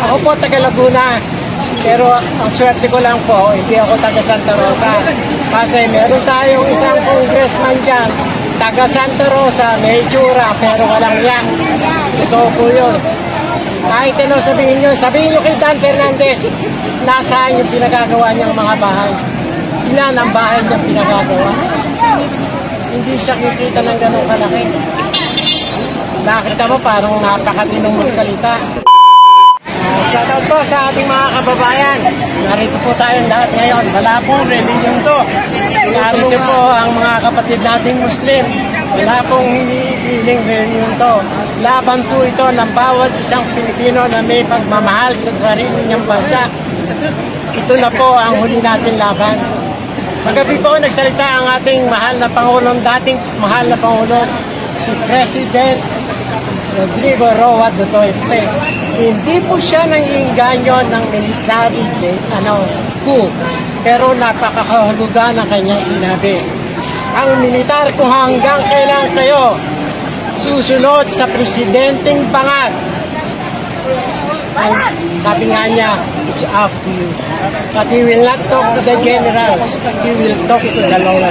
Ako po taga Laguna, pero ang swerte ko lang po, hindi ako taga Santa Rosa. Kasi meron tayong isang congressman dyan, taga Santa Rosa, may itsura, pero walang yan. Totoo po yun. Kahit ano sabihin nyo kay Dan Fernandez, nasaan yung pinagagawa niyang mga bahay? Ilan ang bahay niyang pinagagawa? Hindi siya kikita ng ganong kalaki. Nakita mo parang napakatinong magsalita. Shoutout po sa ating mga kababayan. Narito po tayong lahat ngayon. Wala pong religion to. Narito po ang mga kapatid nating Muslim. Wala pong hinihiling religion to. Laban po ito ng bawat isang Pilipino na may pagmamahal sa sarili niyang bansa. Ito na po ang huli natin laban. Magabi po nagsalita ang ating mahal na Pangulong, dating mahal na Pangulo, si President Rodrigo Roa Duterte. Hindi po siya nang-iinganyo ng military coup, pero napakahulugan ng kanyang sinabi. Ang militar kung hanggang kailan kayo susunod sa presidenteng bangat, sabi nga niya, it's up to you. But we will not talk to the generals, we will talk to the lowest.